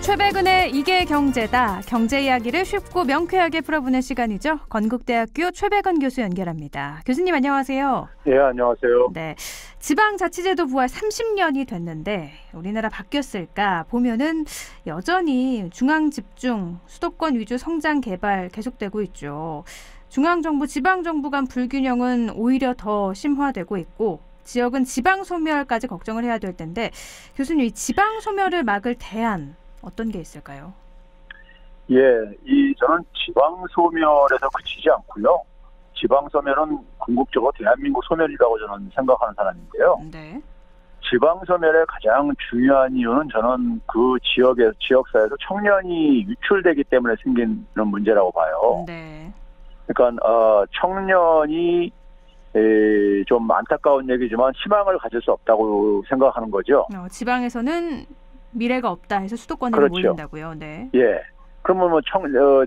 최백은의 이게 경제다. 경제 이야기를 쉽고 명쾌하게 풀어보는 시간이죠. 건국대학교 최백은 교수 연결합니다. 교수님 안녕하세요. 네, 안녕하세요. 네, 지방자치제도 부활 30년이 됐는데 우리나라 바뀌었을까 보면은 여전히 중앙집중, 수도권 위주 성장 개발 계속되고 있죠. 중앙정부, 지방정부 간 불균형은 오히려 더 심화되고 있고 지역은 지방소멸까지 걱정을 해야 될 텐데 교수님, 이 지방소멸을 막을 대안 어떤 게 있을까요? 예, 저는 지방소멸에서 그치지 않고요. 지방소멸은 궁극적으로 대한민국 소멸이라고 저는 생각하는 사람인데요. 네. 지방소멸의 가장 중요한 이유는 저는 그 지역사회에서 청년이 유출되기 때문에 생기는 문제라고 봐요. 네. 그러니까 청년이 좀 안타까운 얘기지만 희망을 가질 수 없다고 생각하는 거죠. 지방에서는 미래가 없다 해서 수도권으로 그렇죠. 몰린다고요. 네. 예. 그러면 뭐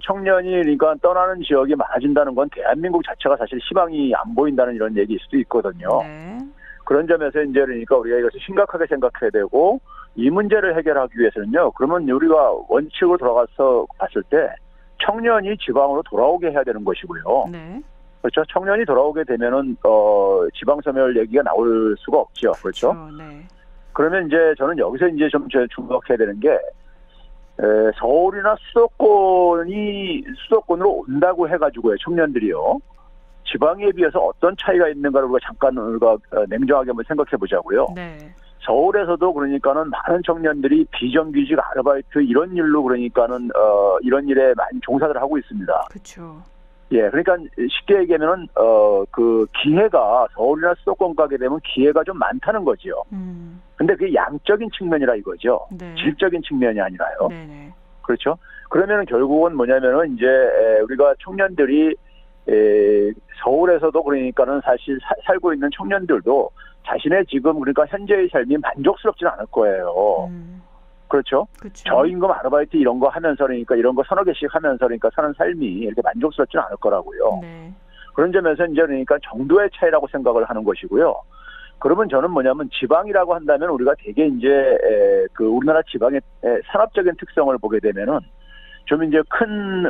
청년이 그러니까 떠나는 지역이 많아진다는 건 대한민국 자체가 사실 희망이 안 보인다는 이런 얘기일 수도 있거든요. 네. 그런 점에서 이제 그러니까 우리가 이것을 심각하게 생각해야 되고 이 문제를 해결하기 위해서는요. 그러면 우리가 원칙으로 돌아가서 봤을 때 청년이 지방으로 돌아오게 해야 되는 것이고요. 네. 그렇죠. 청년이 돌아오게 되면은 지방소멸 얘기가 나올 수가 없죠. 그렇죠. 네. 그러면 이제 저는 여기서 이제 좀 주목해야 되는 게 서울이나 수도권으로 온다고 해가지고요. 청년들이요. 지방에 비해서 어떤 차이가 있는가를 우리가 잠깐 냉정하게 한번 생각해 보자고요. 네. 서울에서도 그러니까는 많은 청년들이 비정규직 아르바이트 이런 일로 그러니까는 이런 일에 많이 종사를 하고 있습니다. 그렇죠. 예, 그러니까 쉽게 얘기하면은 그 기회가 서울이나 수도권 가게 되면 기회가 좀 많다는 거죠. 근데 그게 양적인 측면이라 이거죠. 네. 질적인 측면이 아니라요. 네네. 그렇죠. 그러면은 결국은 뭐냐면은 이제 우리가 청년들이 서울에서도 그러니까는 사실 살고 있는 청년들도 자신의 지금 그러니까 현재의 삶이 만족스럽지는 않을 거예요. 그렇죠. 그렇죠. 저임금 아르바이트 이런 거 하면서 그러니까 이런 거 서너 개씩 하면서 그러니까 사는 삶이 이렇게 만족스럽지는 않을 거라고요. 네. 그런 점에서 이제 그러니까 정도의 차이라고 생각을 하는 것이고요. 그러면 저는 뭐냐면 지방이라고 한다면 우리가 되게 이제 그 우리나라 지방의 산업적인 특성을 보게 되면은 좀 이제 큰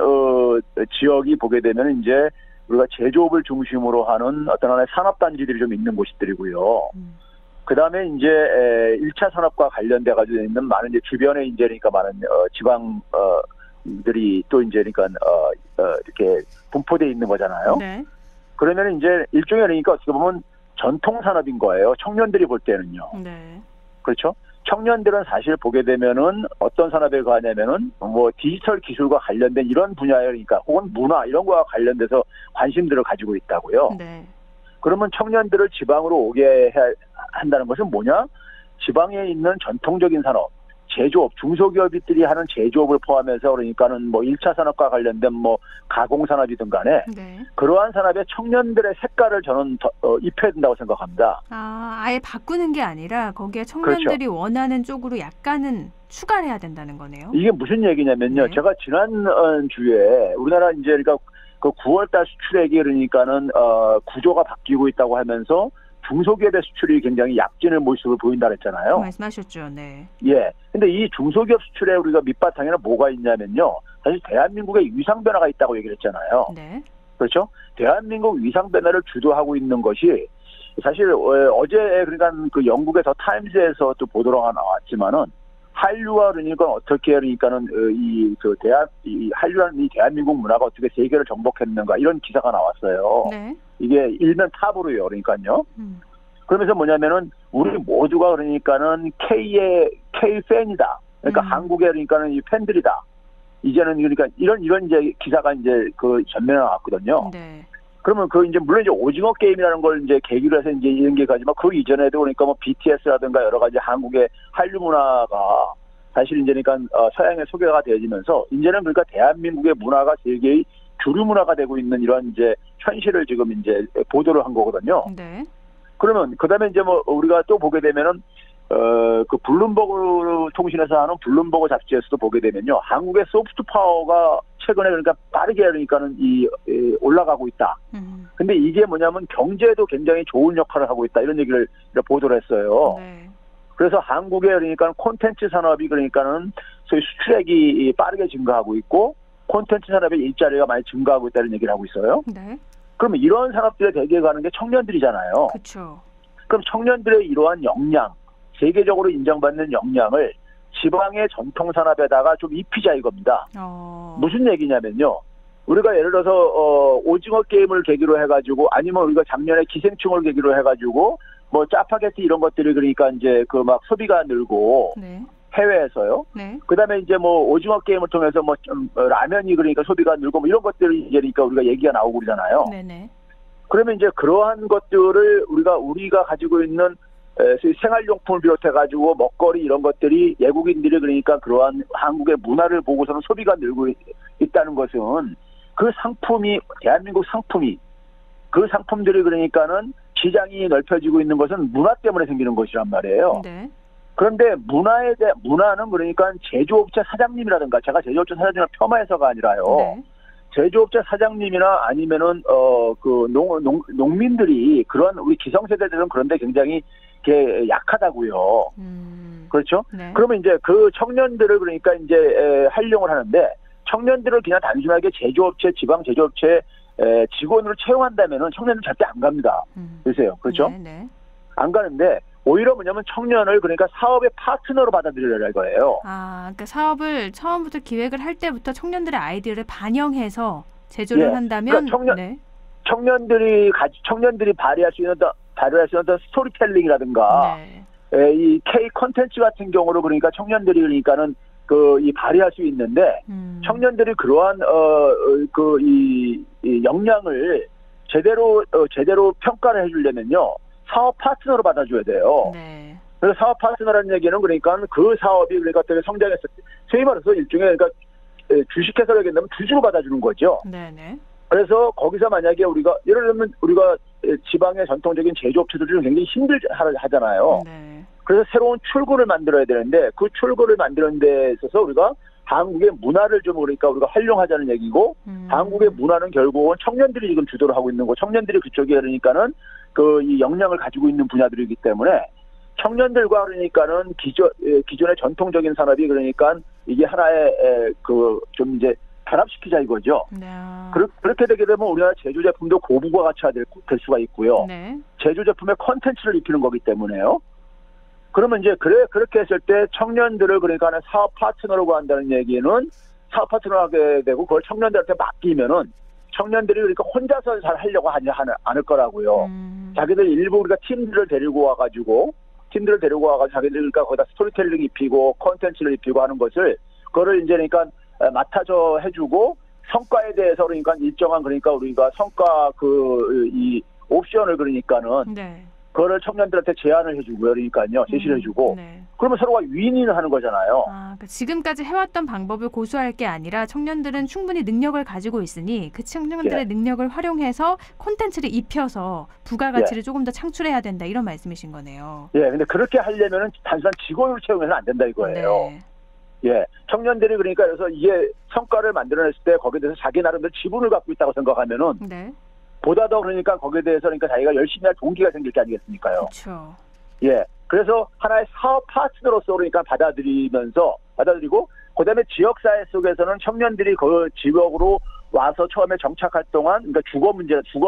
지역이 보게 되면 이제 우리가 제조업을 중심으로 하는 어떤 하나의 산업단지들이 좀 있는 곳들이고요. 그 다음에 이제 1차 산업과 관련돼 가지고 있는 많은 이제 주변에 이제 그러니까 많은 지방들이 또 이제 그러니까 이렇게 분포돼 있는 거잖아요. 네. 그러면 이제 일종의 그러니까 어떻게 보면 전통 산업인 거예요. 청년들이 볼 때는요. 네. 그렇죠. 청년들은 사실 보게 되면은 어떤 산업에 가냐면은 뭐 디지털 기술과 관련된 이런 분야에 그러니까 혹은 문화 이런 거와 관련돼서 관심들을 가지고 있다고요. 네. 그러면 청년들을 지방으로 오게 한다는 것은 뭐냐? 지방에 있는 전통적인 산업, 제조업, 중소기업들이 하는 제조업을 포함해서 그러니까는 뭐 1차 산업과 관련된 뭐 가공산업이든 간에 네. 그러한 산업에 청년들의 색깔을 저는 입혀야 된다고 생각합니다. 아예 바꾸는 게 아니라 거기에 청년들이 그렇죠. 원하는 쪽으로 약간은 추가를 해야 된다는 거네요. 이게 무슨 얘기냐면요. 네. 제가 지난 주에 우리나라 이제 그러니까 그 9월달 수출액이 그러니까는 구조가 바뀌고 있다고 하면서 중소기업의 수출이 굉장히 약진의 모습을 보인다 그랬잖아요. 말씀하셨죠. 네. 예. 근데 이 중소기업 수출에 우리가 밑바탕에는 뭐가 있냐면요. 사실 대한민국의 위상 변화가 있다고 얘기를 했잖아요. 네. 그렇죠? 대한민국 위상 변화를 주도하고 있는 것이 사실 어제 그러니까 그 영국의 더 타임즈에서 또 보도가 나왔지만은 한류와 그러니까 어떻게 그러니까는 한류라는 이 대한민국 문화가 어떻게 세계를 정복했는가 이런 기사가 나왔어요. 네. 이게 일면 탑으로요. 그러니까요. 그러면서 뭐냐면은 우리 모두가 그러니까는 K 팬이다. 그러니까 한국의 그러니까는 이 팬들이다. 이제는 그러니까 이런 이제 기사가 이제 그 전면에 나왔거든요. 네. 그러면 그 이제 물론 이제 오징어 게임이라는 걸 이제 계기로 해서 이제 이런 게 가지만 그 이전에도 그러니까 뭐 BTS라든가 여러 가지 한국의 한류 문화가 사실 이제 그러니까 서양에 소개가 되어지면서 이제는 그러니까 대한민국의 문화가 세계의 주류 문화가 되고 있는 이런 이제 현실을 지금 이제 보도를 한 거거든요. 네. 그러면 그다음에 이제 뭐 우리가 또 보게 되면은 그 블룸버그 통신에서 하는 블룸버그 잡지에서도 보게 되면요. 한국의 소프트 파워가 최근에 그러니까 빠르게 그러니까는 올라가고 있다. 근데 이게 뭐냐면 경제에도 굉장히 좋은 역할을 하고 있다. 이런 얘기를 보도를 했어요. 네. 그래서 한국의 그러니까 콘텐츠 산업이 그러니까는 소위 수출액이 빠르게 증가하고 있고 콘텐츠 산업의 일자리가 많이 증가하고 있다는 얘기를 하고 있어요. 네. 그러면 이런 산업들에 대개 가는 게 청년들이잖아요. 그렇죠. 그럼 청년들의 이러한 역량, 세계적으로 인정받는 역량을 지방의 전통 산업에다가 좀 입히자 이겁니다. 무슨 얘기냐면요. 우리가 예를 들어서 오징어 게임을 계기로 해가지고 아니면 우리가 작년에 기생충을 계기로 해가지고 뭐 짜파게티 이런 것들이 그러니까 이제 그 막 소비가 늘고 네. 해외에서요. 네. 그다음에 이제 뭐 오징어 게임을 통해서 뭐 좀 라면이 그러니까 소비가 늘고 뭐 이런 것들이 이제 그러니까 우리가 얘기가 나오고 그러잖아요. 네네. 그러면 이제 그러한 것들을 우리가 가지고 있는 생활용품을 비롯해가지고 먹거리 이런 것들이 외국인들이 그러니까 그러한 한국의 문화를 보고서는 소비가 늘고 있다는 것은 그 상품이 대한민국 상품이 그 상품들이 그러니까는 시장이 넓혀지고 있는 것은 문화 때문에 생기는 것이란 말이에요. 네. 그런데 문화는 그러니까 제조업체 사장님이라든가 제가 제조업체 사장님을 폄하해서가 아니라요. 네. 제조업체 사장님이나 아니면은 그 농민들이 그런 우리 기성세대들은 그런데 굉장히 약하다고요. 그렇죠? 네. 그러면 이제 그 청년들을 그러니까 이제 활용을 하는데 청년들을 그냥 단순하게 제조업체 지방 제조업체 직원으로 채용한다면은 청년은 절대 안 갑니다. 보세요. 그렇죠? 네, 네. 안 가는데 오히려 뭐냐면 청년을 그러니까 사업의 파트너로 받아들이려는 거예요. 그러니까 사업을 처음부터 기획을 할 때부터 청년들의 아이디어를 반영해서 제조를 한다면 그러니까 청년들이 발휘할 수 있는 스토리텔링이라든가 네. 이 K 콘텐츠 같은 경우로 그러니까 청년들이 그러니까는 이 발휘할 수 있는데 청년들이 그러한 이 역량을 제대로 평가를 해주려면요 사업 파트너로 받아줘야 돼요. 네. 그래서 사업 파트너라는 얘기는 그러니까 그 사업이 그러니까 되게 성장했을 때 소위 말해서 일종의 그러니까 주식회사로 얘기한다면 주주로 받아주는 거죠. 네네. 그래서 거기서 만약에 예를 들면 우리가 지방의 전통적인 제조업체들이 굉장히 힘들하잖아요. 네. 그래서 새로운 출구를 만들어야 되는데 그 출구를 만드는 데 있어서 우리가 한국의 문화를 좀 그러니까 우리가 활용하자는 얘기고 한국의 문화는 결국은 청년들이 지금 주도를 하고 있는 거 청년들이 그쪽에 그러니까는 이 역량을 가지고 있는 분야들이기 때문에 청년들과 그러니까는 기존의 전통적인 산업이 그러니까 이게 하나의 좀 이제 결합시키자 이거죠. 네. 그렇게 되게 되면 우리나라 제조 제품도 고부가 가치화될 수가 있고요. 네. 제조 제품의 컨텐츠를 입히는 거기 때문에요. 그러면 이제 그렇게 했을 때 청년들을 그러니까 사업 파트너로 한다는 얘기는 사업 파트너 하게 되고 그걸 청년들한테 맡기면은 청년들이 그러니까 혼자서 잘 하려고 하지 않을 거라고요. 자기들 일부 우리가 팀들을 데리고 와가지고 자기들 그러니까 거기다 스토리텔링 입히고 컨텐츠를 입히고 하는 것을 그거를 이제 그러니까 맡아서 해주고 성과에 대해서 그러니까 일정한 그러니까 우리가 성과 이 옵션을 그러니까는 네. 그거를 청년들한테 제안을 해주고요. 그러니까요. 제시를 해주고. 네. 그러면 서로가 윈윈을 하는 거잖아요. 그러니까 지금까지 해왔던 방법을 고수할 게 아니라 청년들은 충분히 능력을 가지고 있으니 그 청년들의 능력을 활용해서 콘텐츠를 입혀서 부가가치를 조금 더 창출해야 된다. 이런 말씀이신 거네요. 예, 근데 그렇게 하려면은 단순한 직원으로 채용해서는 안 된다 이거예요. 네. 예, 청년들이 그러니까 그래서 이게 성과를 만들어냈을 때 거기에 대해서 자기 나름대로 지분을 갖고 있다고 생각하면은 네. 보다 더 그러니까 거기에 대해서 그러니까 자기가 열심히 할 동기가 생길 게 아니겠습니까요? 그렇죠. 예, 그래서 하나의 사업 파트너로서 그러니까 받아들이고 그다음에 지역사회 속에서는 청년들이 그 지역으로 와서 처음에 정착할 동안 그러니까 주거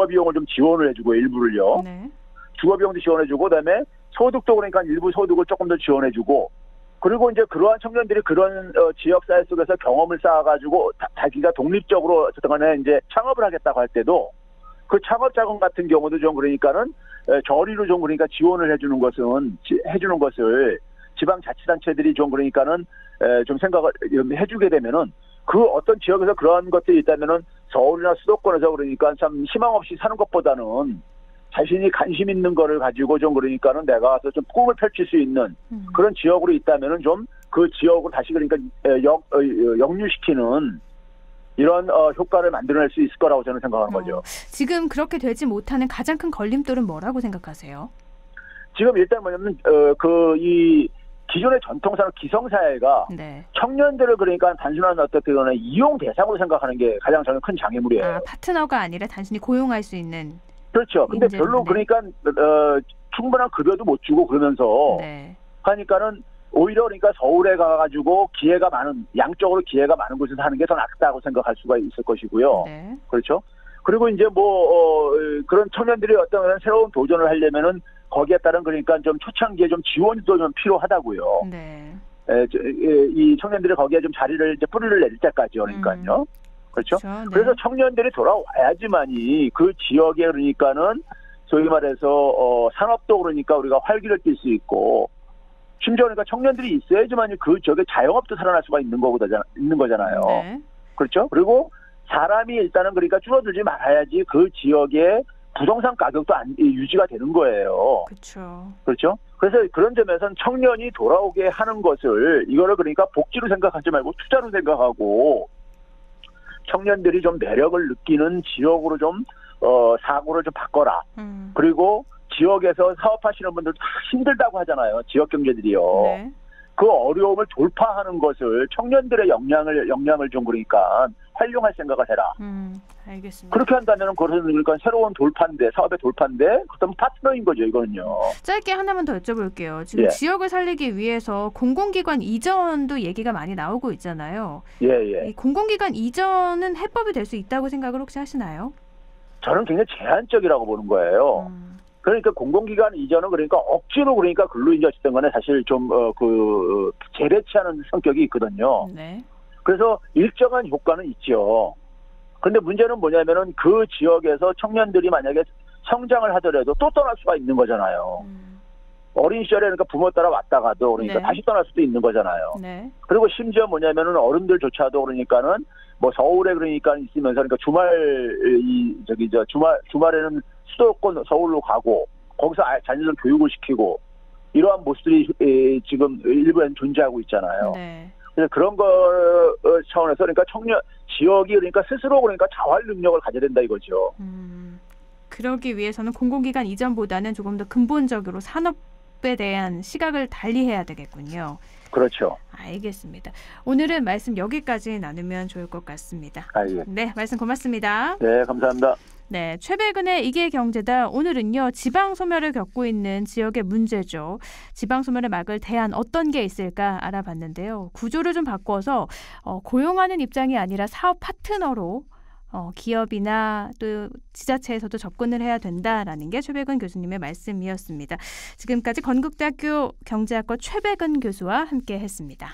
비용을 좀 지원을 해주고 일부를요. 네. 주거 비용도 지원해주고 그다음에 소득도 그러니까 일부 소득을 조금 더 지원해주고 그리고 이제 그러한 청년들이 그런 지역사회 속에서 경험을 쌓아가지고 자기가 독립적으로 어쨌든 간에 이제 창업을 하겠다고 할 때도 그 창업 자금 같은 경우도 좀 그러니까는 저리로 좀 그러니까 지원을 해주는 것을 지방자치단체들이 좀 그러니까는 좀 생각을 해주게 되면은 그 어떤 지역에서 그러한 것들이 있다면은 서울이나 수도권에서 그러니까 참 희망 없이 사는 것보다는 자신이 관심 있는 거를 가지고 좀 그러니까는 내가 와서 좀 꿈을 펼칠 수 있는 그런 지역으로 있다면은 좀 그 지역으로 다시 그러니까 역류시키는 이런 효과를 만들어낼 수 있을 거라고 저는 생각하는 거죠. 지금 그렇게 되지 못하는 가장 큰 걸림돌은 뭐라고 생각하세요? 지금 일단 뭐냐면 이 기존의 전통산업 기성사회가 네. 청년들을 그러니까 단순한 어떤 이용 대상으로 생각하는 게 가장 저는 큰 장애물이에요. 파트너가 아니라 단순히 고용할 수 있는. 그렇죠. 근데 별로 그러니까 충분한 급여도 못 주고 그러면서 네. 하니까는 오히려 그러니까 서울에 가가지고 기회가 많은 양쪽으로 기회가 많은 곳에서 하는 게 더 낫다고 생각할 수가 있을 것이고요. 네. 그렇죠. 그리고 이제 그런 청년들이 어떤 새로운 도전을 하려면은 거기에 따른 그러니까 좀 초창기에 좀 지원이 또 좀 필요하다고요. 네. 이 청년들이 거기에 좀 자리를 이제 뿌리를 내릴 때까지요. 그러니까요. 그렇죠. 네. 그래서 청년들이 돌아와야지만이 그 지역에 그러니까는 소위 말해서 산업도 그러니까 우리가 활기를 띨 수 있고 심지어 그러니까 청년들이 있어야지만이 그 지역에 자영업도 살아날 수가 있는 거잖아요. 네. 그렇죠. 그리고 사람이 일단은 그러니까 줄어들지 말아야지 그 지역의 부동산 가격도 유지가 되는 거예요. 그렇죠. 그렇죠. 그래서 그런 점에서는 청년이 돌아오게 하는 것을 이거를 그러니까 복지로 생각하지 말고 투자로 생각하고 청년들이 좀 매력을 느끼는 지역으로 좀 사고를 좀 바꿔라. 그리고 지역에서 사업하시는 분들 다 힘들다고 하잖아요. 지역 경제들이요. 네. 그 어려움을 돌파하는 것을 청년들의 역량을 좀 그러니까 활용할 생각을 해라. 알겠습니다. 그렇게 한다면 그러니까 새로운 돌파인데 사업의 돌파인데 그다음 파트너인 거죠. 이거는요. 짧게 하나만 더 여쭤볼게요. 지금 예. 지역을 살리기 위해서 공공기관 이전도 얘기가 많이 나오고 있잖아요. 예. 이 공공기관 이전은 해법이 될 수 있다고 생각을 혹시 하시나요? 저는 굉장히 제한적이라고 보는 거예요. 그러니까 공공기관 이전은 그러니까 억지로 그러니까 근로 이제 어쨌든 간에 사실 좀 재배치하는 성격이 있거든요. 네. 그래서 일정한 효과는 있죠. 근데 문제는 뭐냐면은 그 지역에서 청년들이 만약에 성장을 하더라도 또 떠날 수가 있는 거잖아요. 어린 시절에 그러니까 부모 따라 왔다가도 그러니까 네. 다시 떠날 수도 있는 거잖아요. 네. 그리고 심지어 뭐냐면은 어른들조차도 그러니까는 뭐 서울에 그러니까 있으면서 그러니까 주말에는 수도권 서울로 가고 거기서 자녀들 교육을 시키고 이러한 모습들이 지금 일부에는 존재하고 있잖아요. 네. 그래서 그런 거 차원에서 그러니까 지역이 그러니까 스스로 그러니까 자활 능력을 가져야 된다 이거죠. 그러기 위해서는 공공기관 이전보다는 조금 더 근본적으로 산업에 대한 시각을 달리해야 되겠군요. 그렇죠. 알겠습니다. 오늘은 말씀 여기까지 나누면 좋을 것 같습니다. 예. 네, 말씀 고맙습니다. 네, 감사합니다. 네, 최백은의 이기경제다. 오늘은요, 지방 소멸을 겪고 있는 지역의 문제죠. 지방 소멸을 막을 대안 어떤 게 있을까 알아봤는데요. 구조를 좀 바꿔서 고용하는 입장이 아니라 사업 파트너로 기업이나 또 지자체에서도 접근을 해야 된다라는 게 최백은 교수님의 말씀이었습니다. 지금까지 건국대학교 경제학과 최백은 교수와 함께했습니다.